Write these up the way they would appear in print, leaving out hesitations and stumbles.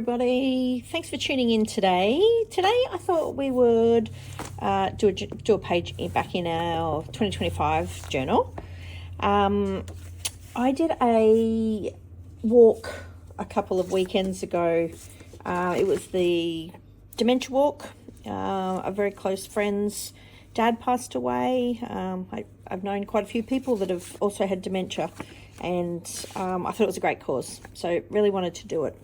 everybody. Thanks for tuning in today. Today I thought we would do a page back in our 2025 journal. I did a walk a couple of weekends ago. It was the Dementia Walk. A very close friend's dad passed away. I've known quite a few people that have also had dementia, and I thought it was a great cause, so really wanted to do it.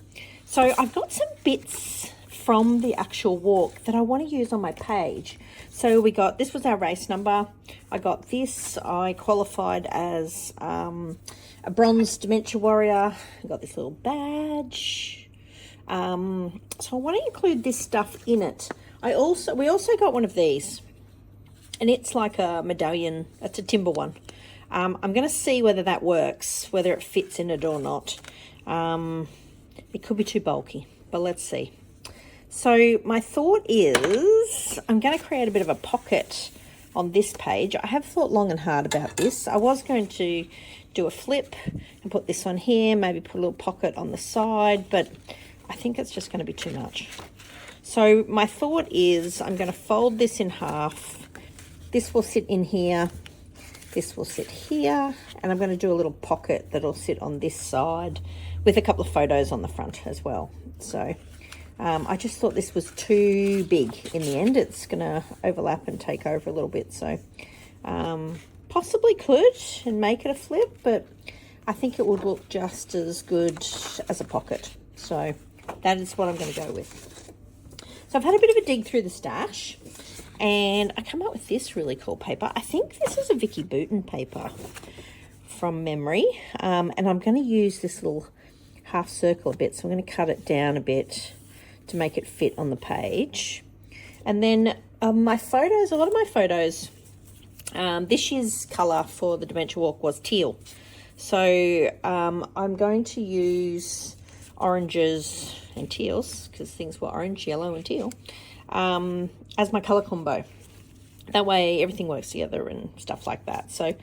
So I've got some bits from the actual walk that I want to use on my page. So this was our race number. I got this. I qualified as a bronze Dementia Warrior. I got this little badge. So I want to include this stuff in it. We also got one of these, and it's like a medallion. It's a timber one. I'm going to see whether that works, whether it fits in it or not. It could be too bulky, but let's see. So my thought is I'm going to create a bit of a pocket on this page. I have thought long and hard about this. I was going to do a flip and put this on here, maybe put a little pocket on the side, but I think it's just going to be too much. So my thought is I'm going to fold this in half. This will sit in here. This will sit here, and I'm going to do a little pocket that'll sit on this side with a couple of photos on the front as well. So I just thought this was too big in the end. It's going to overlap and take over a little bit. So possibly could and make it a flip, but I think it would look just as good as a pocket. So that is what I'm going to go with. So I've had a bit of a dig through the stash, and I come up with this really cool paper. I think this is a Vicky Booten paper from Memory, and I'm going to use this little half circle a bit. So I'm going to cut it down a bit to make it fit on the page. And then my photos, a lot of my photos, this year's colour for the Dementia Walk was teal. So I'm going to use oranges and teals, because things were orange, yellow and teal, as my colour combo. That way everything works together and stuff like that. So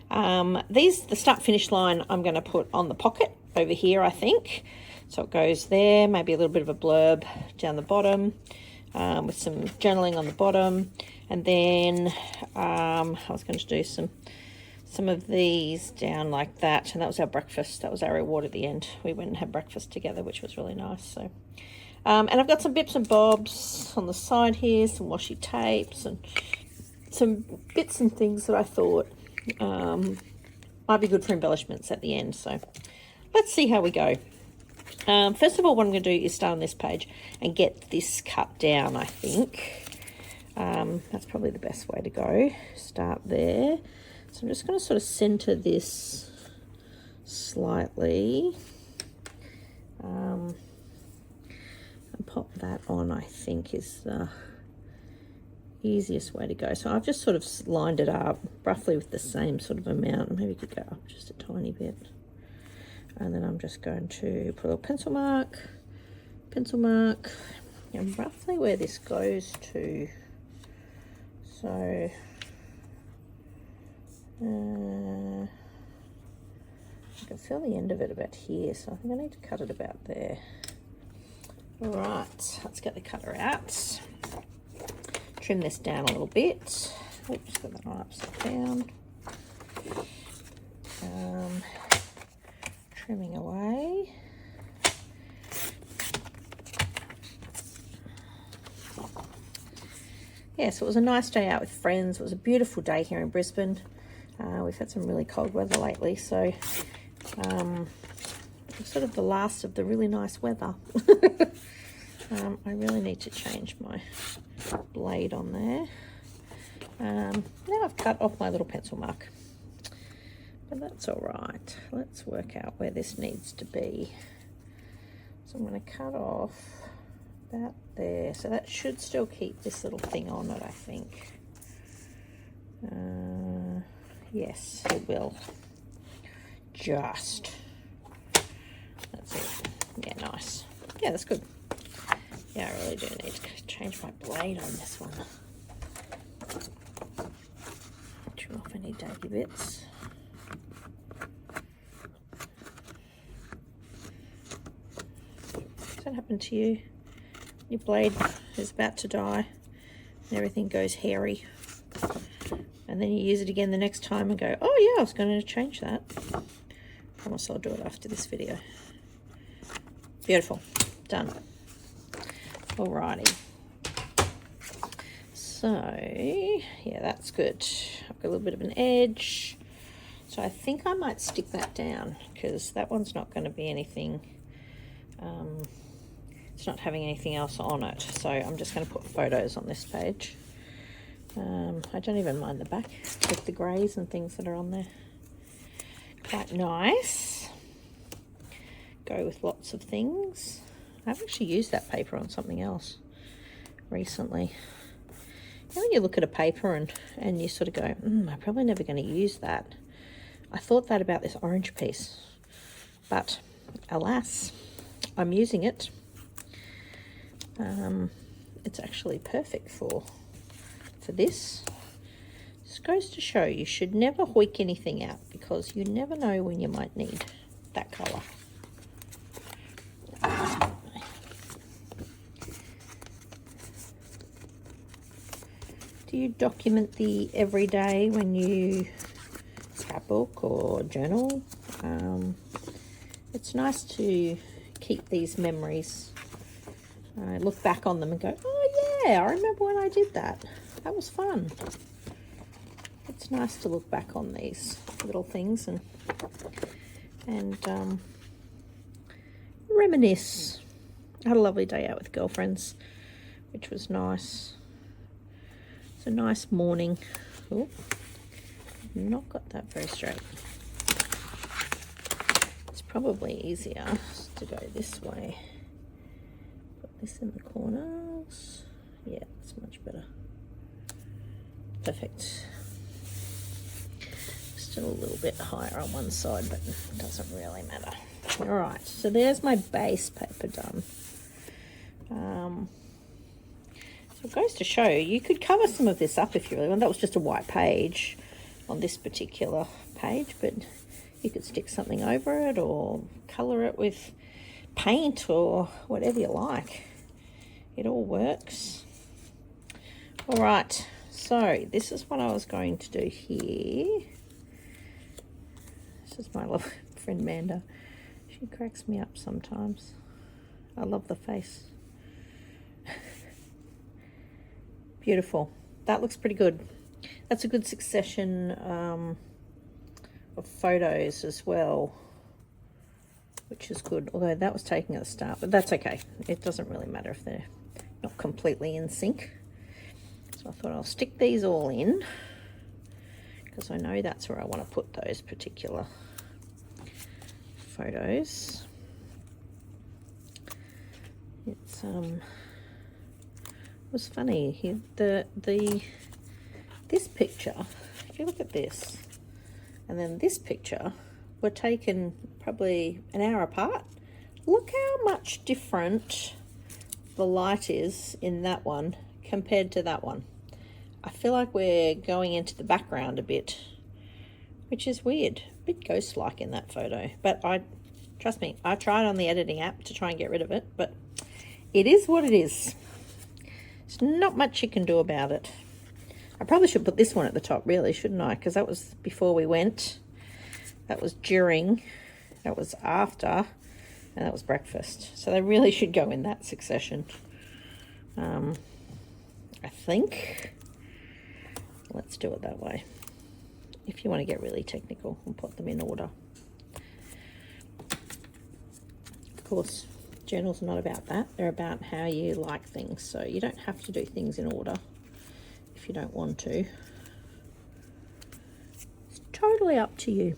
the start finish line I'm going to put on the pocket over here, I think. So it goes there, maybe a little bit of a blurb down the bottom, with some journaling on the bottom. And then I was going to do some of these down like that, and that was our breakfast. That was our reward at the end. We went and had breakfast together, which was really nice. So and I've got some bits and bobs on the side here, some washi tapes and some bits and things that I thought might be good for embellishments at the end. So let's see how we go. First of all, what I'm going to do is start on this page and get this cut down, I think. That's probably the best way to go. Start there. So I'm just going to sort of center this slightly. And pop that on, I think, is the easiest way to go. So I've just sort of lined it up roughly with the same sort of amount. Maybe you could go up just a tiny bit. And then I'm just going to put a little pencil mark, and roughly where this goes to. So I can feel the end of it about here, so I think I need to cut it about there. All right, let's get the cutter out. Trim this down a little bit. Oops, got that one upside down. Trimming away. Yeah, so it was a nice day out with friends. It was a beautiful day here in Brisbane. We've had some really cold weather lately, so it's sort of the last of the really nice weather. I really need to change my blade on there. Now I've cut off my little pencil mark, but that's all right. Let's work out where this needs to be. So I'm going to cut off about there. So that should still keep this little thing on it, I think. Yes, it will. Just. That's it. Yeah, nice. Yeah, that's good. Yeah, I really do need to change my blade on this one. Trim off any daggy bits. So that happen to you? Your blade is about to die and everything goes hairy. And then you use it again the next time and go, oh yeah, I was going to change that. Promise I'll do it after this video. Beautiful. Done. Alrighty. So, yeah, that's good. I've got a little bit of an edge. So I think I might stick that down because that one's not going to be anything. It's not having anything else on it. So I'm just going to put photos on this page. I don't even mind the back with the greys and things that are on there. Quite nice. Go with lots of things. I've actually used that paper on something else recently. You know, when you look at a paper and you sort of go, I'm probably never going to use that. I thought that about this orange piece, but alas, I'm using it. It's actually perfect for this. This goes to show you should never hoik anything out because you never know when you might need that colour. Do you document the everyday when you scrapbook or journal? It's nice to keep these memories. Look back on them and go, oh yeah, I remember when I did that. That was fun. It's nice to look back on these little things and reminisce. I had a lovely day out with girlfriends, which was nice. It's a nice morning. Oh, not got that very straight. It's probably easier to go this way. Put this in the corners. Yeah, it's much better. Perfect. Still a little bit higher on one side, but it doesn't really matter. All right, so there's my base paper done. So it goes to show you could cover some of this up if you really want. That was just a white page on this particular page, but you could stick something over it or color it with paint or whatever you like. It all works. All right, so this is what I was going to do here. This is my lovely friend Manda. She cracks me up sometimes. I love the face. Beautiful. That looks pretty good. That's a good succession of photos as well, which is good. Although that was taken at the start, but that's okay. It doesn't really matter if they're not completely in sync. So I thought I'll stick these all in because I know that's where I want to put those particular photos. It's it was funny. This picture, if you look at this, and then this picture were taken probably an hour apart. Look how much different the light is in that one compared to that one. I feel like we're going into the background a bit, which is weird. A bit ghost-like in that photo. But trust me, I tried on the editing app to try and get rid of it, but it is what it is. There's not much you can do about it. I probably should put this one at the top, really, shouldn't I? Because that was before we went. That was during. That was after. And that was breakfast. So they really should go in that succession. I think. Let's do it that way. If you want to get really technical, we'll put them in order. Of course, journals are not about that. They're about how you like things. So you don't have to do things in order if you don't want to. It's totally up to you.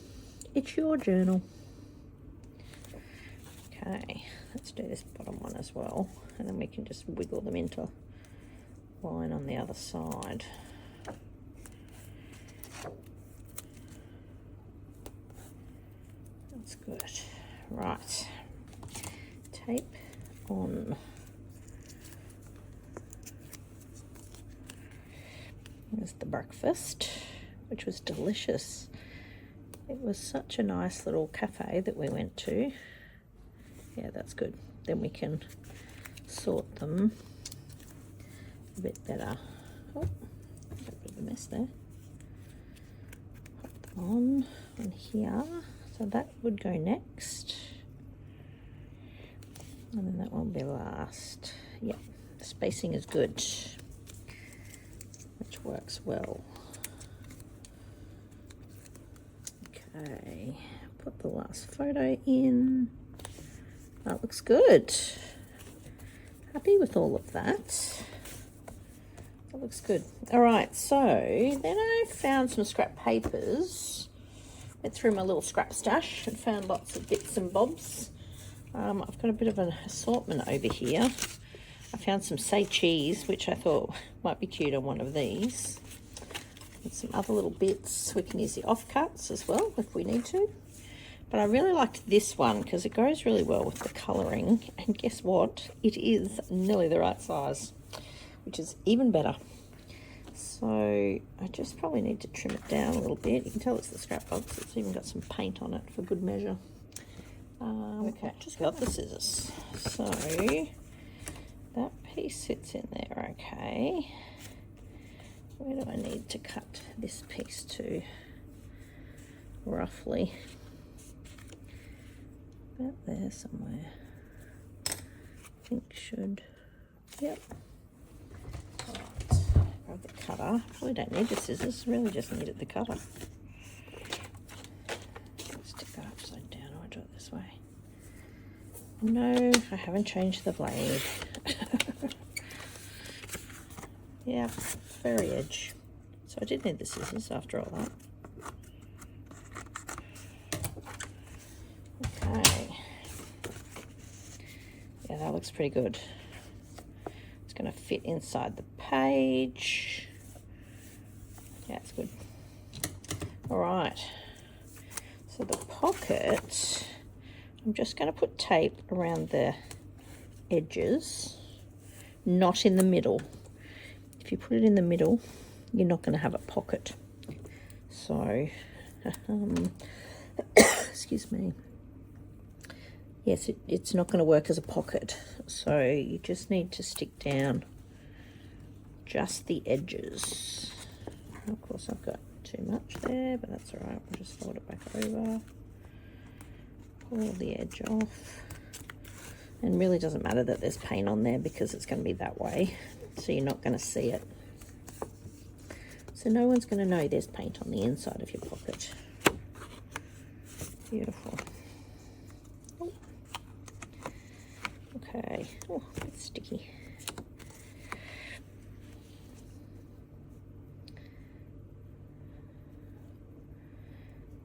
It's your journal. Okay, let's do this bottom one as well. And then we can just wiggle them into line on the other side. That's good. Right. Tape on. There's the breakfast, which was delicious. It was such a nice little cafe that we went to. Yeah, that's good. then we can sort them a bit better. Oh, got a bit of a mess there. Put them on here. So that would go next. And then that one will be last. Yep, the spacing is good, which works well. Okay, put the last photo in. That looks good. Happy with all of that. That looks good. All right, so then I found some scrap papers. Went through my little scrap stash and found lots of bits and bobs. I've got a bit of an assortment over here. I found some say cheese, which I thought might be cute on one of these. And some other little bits. We can use the offcuts as well if we need to. But I really liked this one because it goes really well with the colouring. And guess what? It is nearly the right size, which is even better. So I just probably need to trim it down a little bit. You can tell it's the scrap box. It's even got some paint on it for good measure. Okay, just got the scissors. So that piece sits in there, okay. Where do I need to cut this piece to? Roughly. About there somewhere. I think should. Yep. Right. Grab the cutter. Probably don't need the scissors, really just needed the cutter. Stick that upside down, or I do it this way. No, I haven't changed the blade. Yeah, very edge. So I did need the scissors after all that. Okay. Yeah, that looks pretty good. It's going to fit inside the page. Yeah, it's good. All right. So the pocket, I'm just going to put tape around the edges, not in the middle. If you put it in the middle, you're not going to have a pocket. So, excuse me. Yes, it's not going to work as a pocket. So you just need to stick down just the edges. Of course, I've got too much there, but that's all right. We'll just fold it back over. Pull the edge off. And really doesn't matter that there's paint on there because it's going to be that way. So you're not going to see it. So no one's going to know there's paint on the inside of your pocket. Beautiful. Oh. Okay. Oh, it's sticky.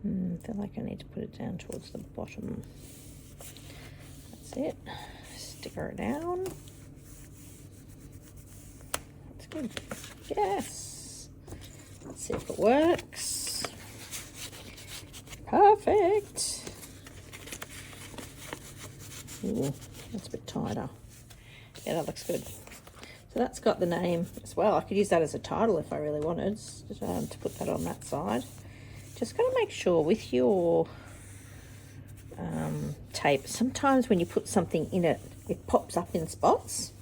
I feel like I need to put it down towards the bottom. That's it. Sticker it down. That's good. Yes. Let's see if it works. Perfect. Ooh, that's a bit tighter. Yeah, that looks good. So that's got the name as well. I could use that as a title if I really wanted to put that on that side. Just got to make sure with your tape, sometimes when you put something in it, it pops up in spots.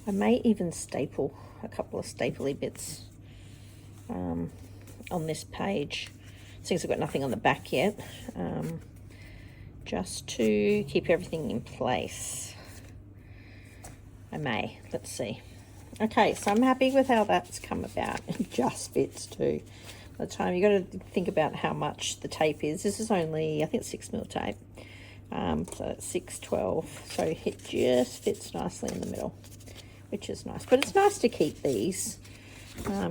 I may even staple a couple of stapley bits on this page, since I've got nothing on the back yet, just to keep everything in place. I may. Let's see. Okay, so I'm happy with how that's come about. It just fits too. By the time, you got to think about how much the tape is. This is only, I think, 6mm tape. So it's 612. So it just fits nicely in the middle, which is nice. But it's nice to keep these.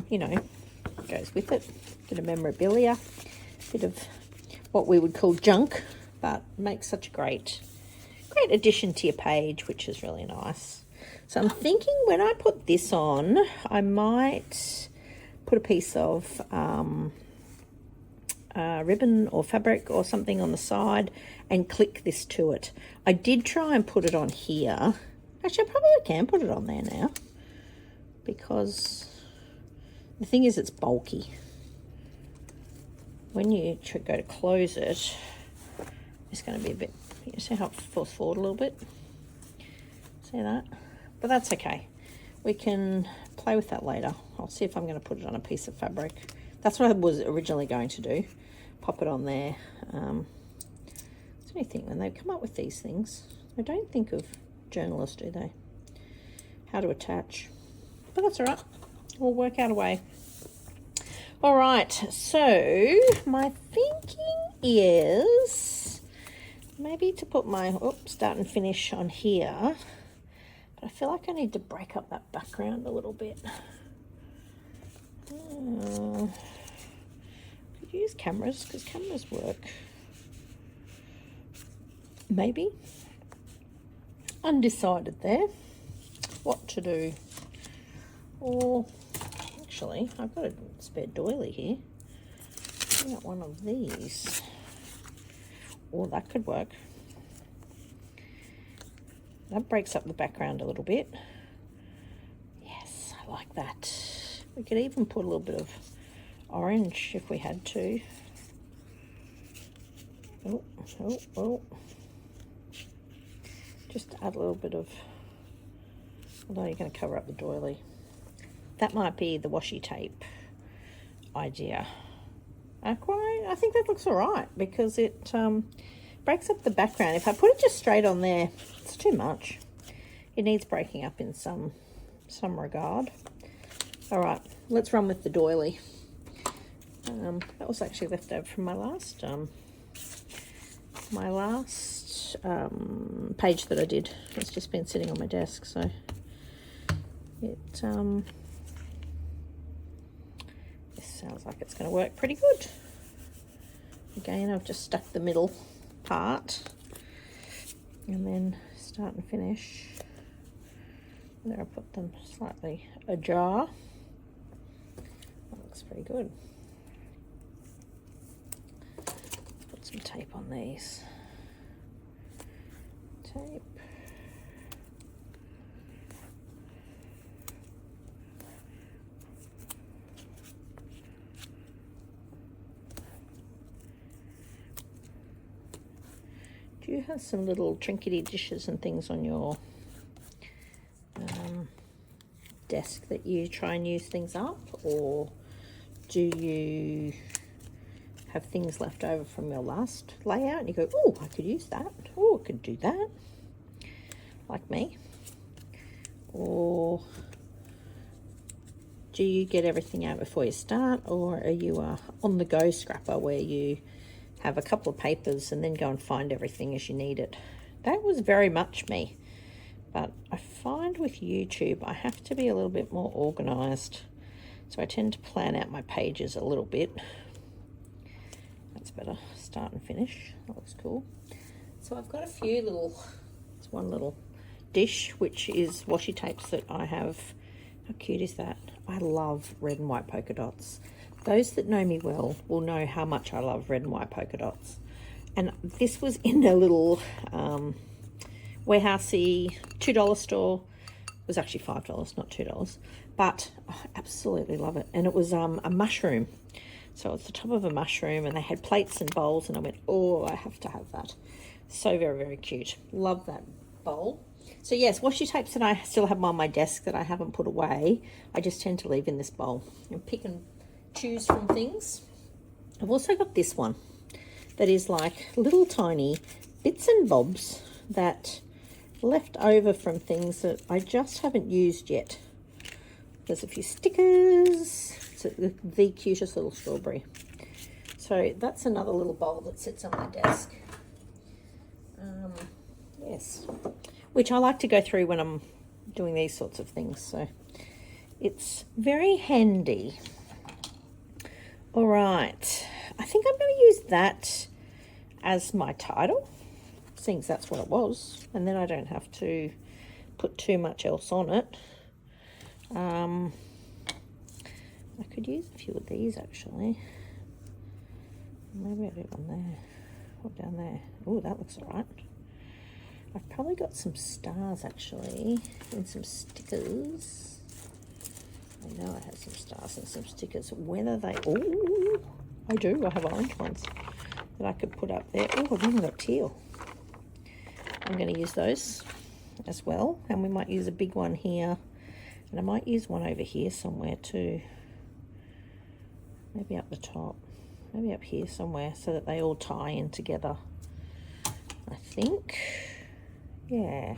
You know, goes with it. Bit of memorabilia, bit of what we would call junk, but makes such a great addition to your page, which is really nice. So I'm thinking when I put this on, I might put a piece of ribbon or fabric or something on the side and click this to it. I did try and put it on here. Actually, I probably can put it on there now, because the thing is it's bulky. When you go to close it, it's going to be a bit, you see how it falls forward a little bit? See that? But that's okay. We can play with that later. I'll see if I'm going to put it on a piece of fabric. That's what I was originally going to do. Pop it on there. It's only thing when they come up with these things, they don't think of journalists, do they? How to attach. But that's all right. We'll work out a way. All right. So my thinking is maybe to put my start and finish on here. But I feel like I need to break up that background a little bit. Could use cameras because cameras work. Maybe. Undecided there what to do. Or actually, I've got a spare doily here. I got one of these. Or that could work. That breaks up the background a little bit. Yes, I like that. We could even put a little bit of orange if we had to. Oh. Just add a little bit of, although you're going to cover up the doily. That might be the washi tape idea. I think that looks all right because it breaks up the background. If I put it just straight on there, it's too much. It needs breaking up in some regard. All right, let's run with the doily. That was actually left over from my last page that I did. It's just been sitting on my desk, so it this sounds like it's going to work pretty good. Again, I've just stuck the middle part and then start and finish. There I put them slightly ajar. That looks pretty good. Put some tape on these. Tape. Do you have some little trinkety dishes and things on your desk that you try and use things up, or do you have things left over from your last layout and you go, oh, I could use that, oh, I could do that, like me? Or do you get everything out before you start, or are you a on-the-go scrapper where you have a couple of papers and then go and find everything as you need it? That was very much me. But I find with YouTube, I have to be a little bit more organized. So I tend to plan out my pages a little bit. That's better. Start and finish. That looks cool. So I've got a few little, it's one little dish, which is washi tapes that I have. How cute is that? I love red and white polka dots. Those that know me well will know how much I love red and white polka dots. And this was in a little warehousey $2 store. It was actually $5, not $2, but I absolutely love it. And it was a mushroom, so it's the top of a mushroom, and they had plates and bowls, and I went, oh, I have to have that. So very, very cute. Love that bowl. So yes, washi tapes that I still have on my desk that I haven't put away, I just tend to leave in this bowl and pick and choose from things. I've also got this one that is like little tiny bits and bobs that left over from things that I just haven't used yet. There's a few stickers. It's the cutest little strawberry. So that's another little bowl that sits on my desk. Yes, which I like to go through when I'm doing these sorts of things. So it's very handy. All right, I think I'm going to use that as my title, seeing as that's what it was, and then I don't have to put too much else on it. I could use a few of these actually. Maybe I'll do one there or down there. Oh, that looks all right. I've probably got some stars actually and some stickers. I know I have some stars and some stickers. Whether they, oh, I do. I have orange ones that I could put up there. Oh, I've even got teal. I'm going to use those. as well, and we might use a big one here, and I might use one over here somewhere too, maybe up the top, maybe up here somewhere, so that they all tie in together, I think. Yeah,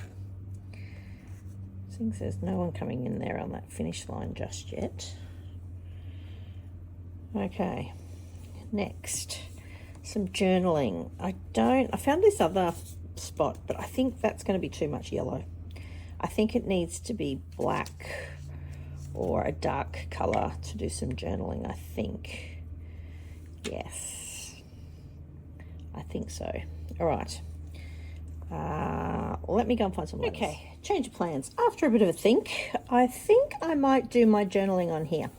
since there's no one coming in there on that finish line just yet. Okay, next, some journaling. I found this other spot, but I think that's going to be too much yellow. I think it needs to be black or a dark color to do some journaling, I think. Yes, I think so. All right, let me go and find some letters. Okay, change of plans. After a bit of a think, I think I might do my journaling on here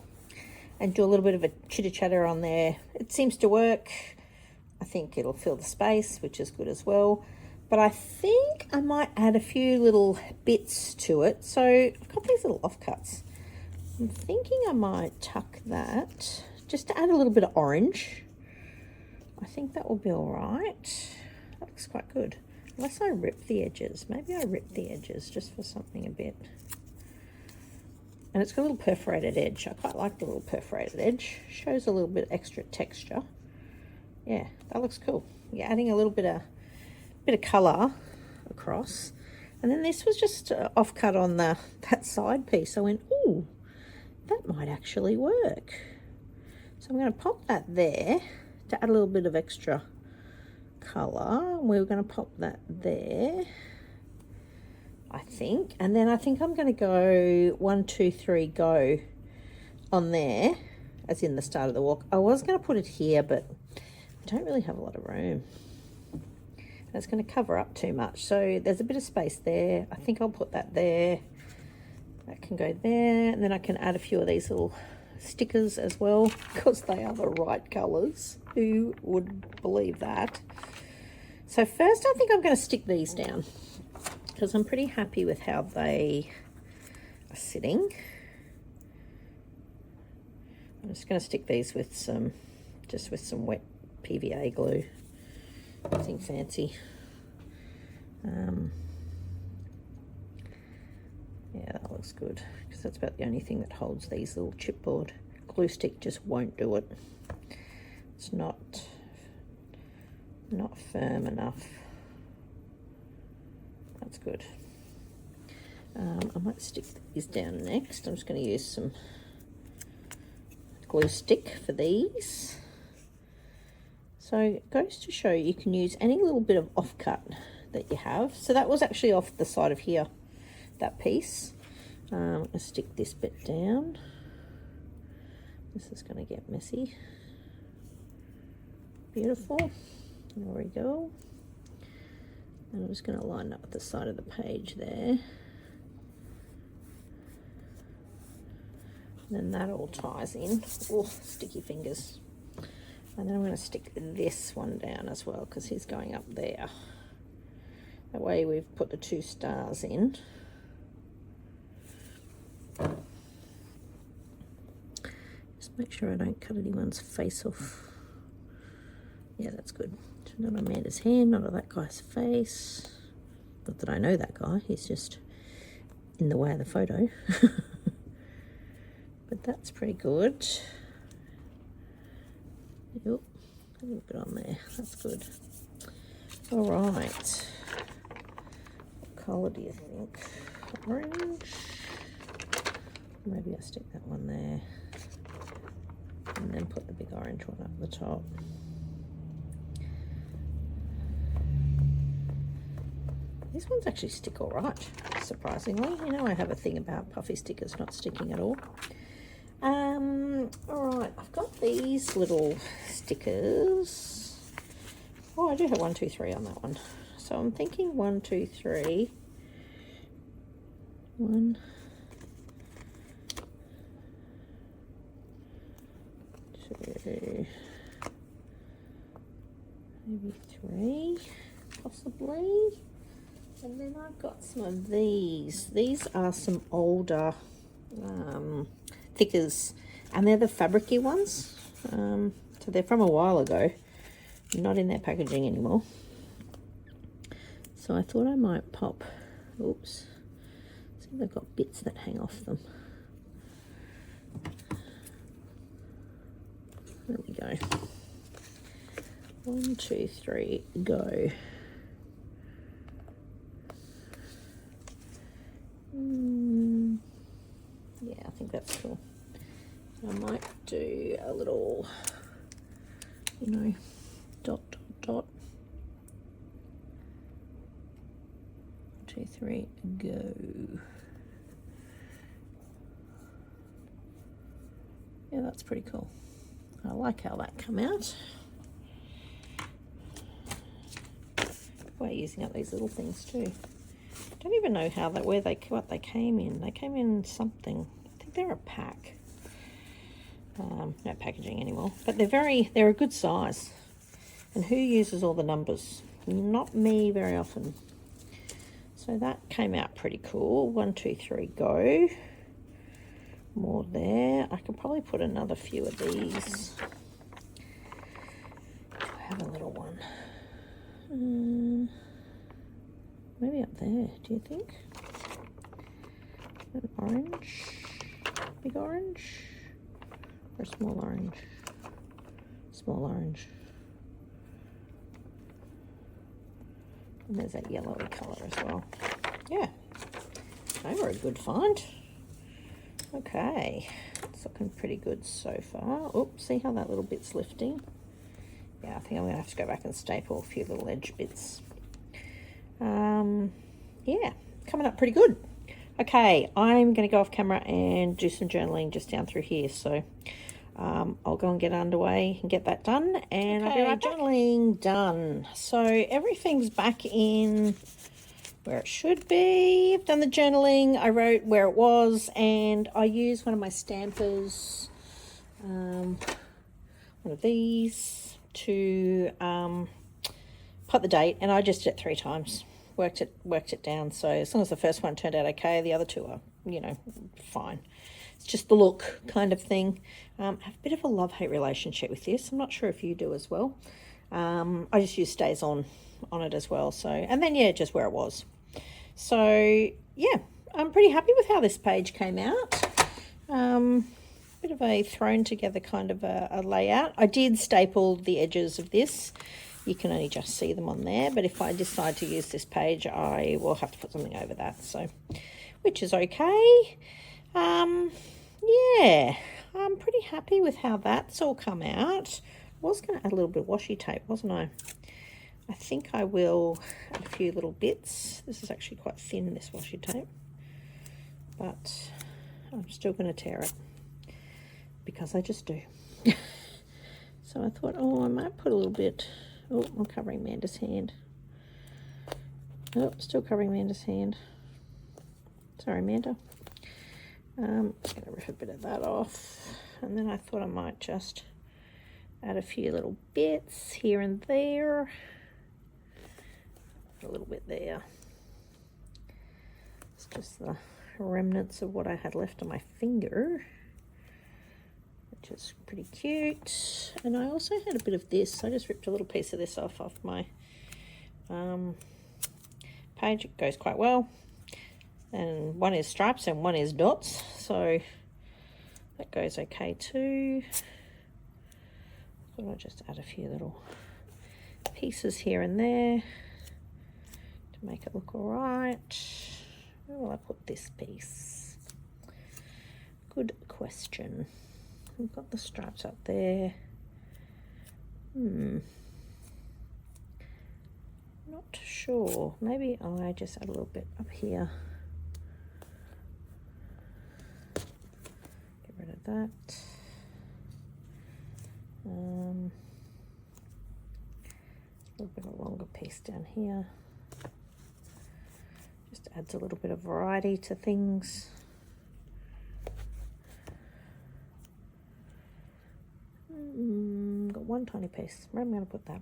and do a little bit of a chitter-chatter on there. It seems to work. I think it'll fill the space, which is good as well. But I think I might add a few little bits to it. So I've got these little offcuts. I'm thinking I might tuck that just to add a little bit of orange. I think that will be all right. That looks quite good. Unless I rip the edges. Maybe I rip the edges just for something a bit. And it's got a little perforated edge. I quite like the little perforated edge. Shows a little bit extra texture. Yeah, that looks cool. You're adding a little bit of colour across. And then this was just off cut on that side piece. I went, ooh, that might actually work. So I'm going to pop that there to add a little bit of extra colour. We're going to pop that there, I think. And then I think I'm going to go 1, 2, 3, go on there, as in the start of the walk. I was going to put it here, but I don't really have a lot of room. And it's going to cover up too much. So there's a bit of space there. I think I'll put that there. That can go there. And then I can add a few of these little stickers as well, because they are the right colours. Who would believe that? So first I think I'm going to stick these down, because I'm pretty happy with how they are sitting. I'm just going to stick these with some wet PVA glue. Nothing fancy. Yeah, that looks good, because that's about the only thing that holds these little chipboard. Glue stick just won't do it. It's not firm enough. That's good. I might stick these down next. I'm just going to use some glue stick for these. So it goes to show you can use any little bit of offcut that you have. So that was actually off the side of here, that piece. I'm going to stick this bit down. This is going to get messy. Beautiful. There we go. And I'm just going to line up with the side of the page there. And then that all ties in. Oh, sticky fingers. And then I'm going to stick this one down as well, because he's going up there. That way we've put the 2 stars in. Just make sure I don't cut anyone's face off. Yeah, that's good. Not on Amanda's hand, not on that guy's face. Not that I know that guy, he's just in the way of the photo. But that's pretty good. Yep, a little bit on there, that's good. All right, what colour do you think? Orange? Maybe I'll stick that one there. And then put the big orange one up the top. These ones actually stick all right, surprisingly. You know, I have a thing about puffy stickers not sticking at all. All right, I've got these little stickers. Oh, I do have 1, 2, 3 on that one. So I'm thinking 1, 2, 3. 1, 2, maybe 3, possibly. And then I've got some of these. These are some older thickers, and they're the fabric-y ones. So they're from a while ago, not in their packaging anymore. So I thought I might pop Oops. See, they've got bits that hang off them. There we go. 1, 2, 3, go. Yeah, I think that's cool. I might do a little, you know, dot, dot, dot. 1, 2, 3, go. Yeah, that's pretty cool. I like how that come out. We're using up these little things too. Don't even know how that, what they came in. They came in something. I think they're a pack. No packaging anymore, but they're a good size. And who uses all the numbers? Not me very often. So that came out pretty cool. 1, 2, 3, go. More there. I could probably put another few of these. I have a little one. Maybe up there, do you think? An orange? Big orange? Or a small orange? Small orange. And there's that yellowy colour as well. Yeah. They were a good find. Okay. It's looking pretty good so far. Oh, see how that little bit's lifting? Yeah, I think I'm going to have to go back and staple a few little edge bits. Yeah, coming up pretty good. Okay, I'm going to go off camera and do some journaling just down through here. So I'll go and get underway and get that done. And I'll be right back. Journaling done. So everything's back in where it should be. I've done the journaling. I wrote where it was, and I used one of my stampers, one of these, to put the date, and I just did it 3 times. Worked it down. So as long as the first one turned out okay, the other 2 are, you know, fine. It's just the look kind of thing. I have a bit of a love-hate relationship with this. I'm not sure if you do as well. I just use stays on it as well. So, and then yeah, just where it was. So yeah, I'm pretty happy with how this page came out. Bit of a thrown together kind of a layout. I did staple the edges of this. You can only just see them on there, but if I decide to use this page, I will have to put something over that, so, which is okay. Yeah, I'm pretty happy with how that's all come out. I was going to add a little bit of washi tape, wasn't I? I think I will add a few little bits. This is actually quite thin, this washi tape, but I'm still going to tear it because I just do. So I thought, oh, I might put a little bit. Oh, I'm covering Amanda's hand. Oh, still covering Amanda's hand. Sorry, Amanda. I'm just going to rip a bit of that off. And then I thought I might just add a few little bits here and there. A little bit there. It's just the remnants of what I had left on my finger, which is pretty cute. And I also had a bit of this. I just ripped a little piece of this off my page. It goes quite well. And one is stripes and one is dots, so that goes okay too. So I'll just add a few little pieces here and there to make it look all right. Where will I put this piece? Good question. We've got the stripes up there. Not sure. Maybe I just add a little bit up here. Get rid of that. A little bit of a longer piece down here. Just adds a little bit of variety to things. Got one tiny piece. Where am I going to put that?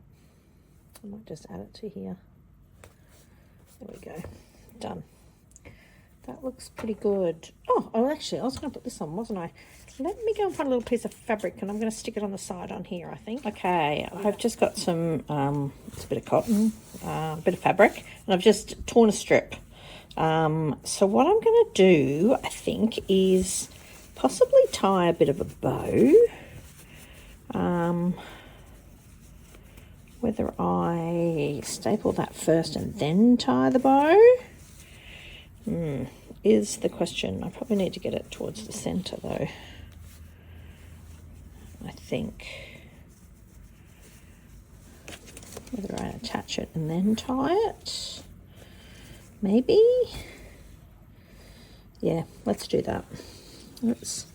I might just add it to here. There we go. Done. That looks pretty good. Oh, actually, I was going to put this on, wasn't I? Let me go and find a little piece of fabric, and I'm going to stick it on the side on here, I think. Okay, I've just got some, it's a bit of cotton, a bit of fabric, and I've just torn a strip. So what I'm going to do, I think, is possibly tie a bit of a bow. Whether I staple that first and then tie the bow is the question. I probably need to get it towards the center though, I think. Whether I attach it and then tie it, maybe. Yeah, let's do that. Let's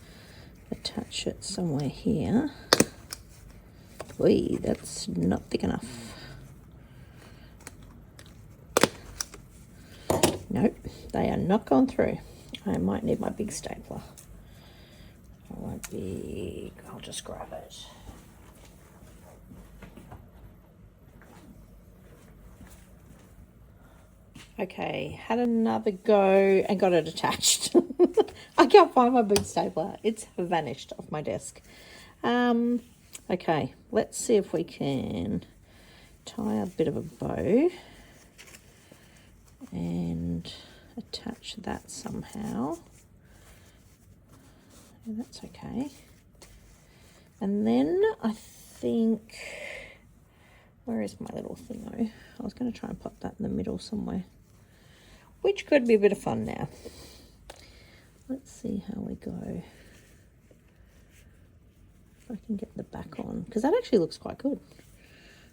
attach it somewhere here. Whee, that's not thick enough. Nope, they are not going through. I might need my big stapler. I won't be, I'll just grab it. Okay, had another go and got it attached. I can't find my big stapler. It's vanished off my desk. Okay, let's see if we can tie a bit of a bow and attach that somehow. Yeah, that's okay. And then I think, where is my little thingo? I was going to try and pop that in the middle somewhere, which could be a bit of fun now. Let's see how we go. If I can get the back on, because that actually looks quite good.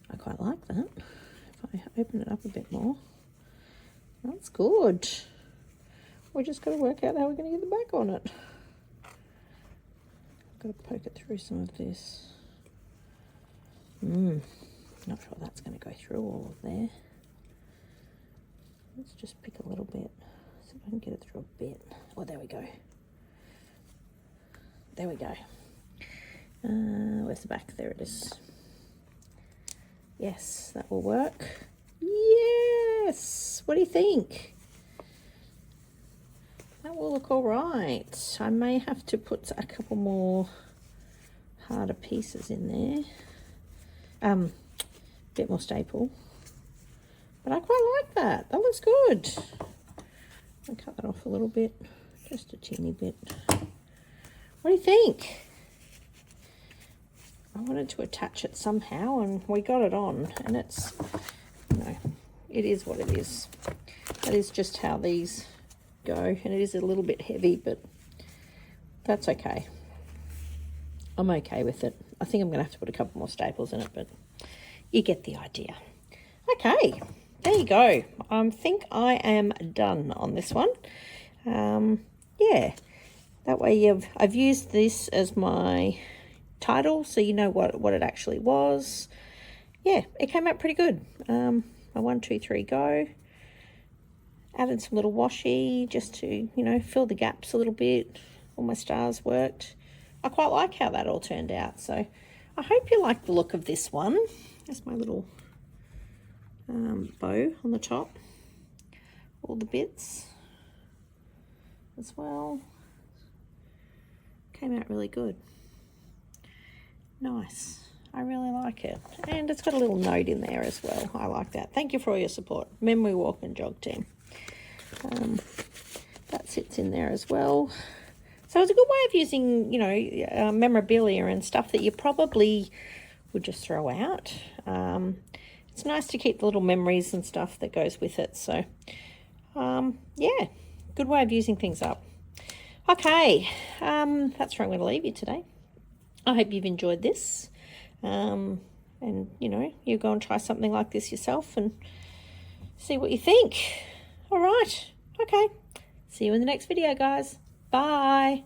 I quite like that. If I open it up a bit more, that's good. We just got to work out how we're going to get the back on it. I've got to poke it through some of this. Not sure that's going to go through all of there. Let's just pick a little bit. See if I can get it through a bit. Oh, there we go. There we go. Where's the back? There it is. Yes, that will work. Yes! What do you think? That will look all right. I may have to put a couple more harder pieces in there. A bit more staple. But I quite like that. That looks good. I'll cut that off a little bit. Just a teeny bit. What do you think? I wanted to attach it somehow and we got it on, and it's, you know, it is what it is. That is just how these go, and it is a little bit heavy, but that's okay. I'm okay with it. I think I'm going to have to put a couple more staples in it, but you get the idea. Okay, there you go. I think I am done on this one. Yeah, that way I've used this as my title, so you know what it actually was. Yeah, it came out pretty good. My 1, 2, 3 go. Added some little washi just to, you know, fill the gaps a little bit. All my stars worked. I quite like how that all turned out. So I hope you like the look of this one. There's my little bow on the top. All the bits as well. Came out really good. Nice. I really like it. And it's got a little note in there as well. I like that. Thank you for all your support. Memory Walk and Jog team. That sits in there as well. So it's a good way of using, you know, memorabilia and stuff that you probably would just throw out. It's nice to keep the little memories and stuff that goes with it. So, yeah, good way of using things up. Okay, that's where I'm going to leave you today. I hope you've enjoyed this. And, you know, you go and try something like this yourself and see what you think. All right. Okay. See you in the next video, guys. Bye.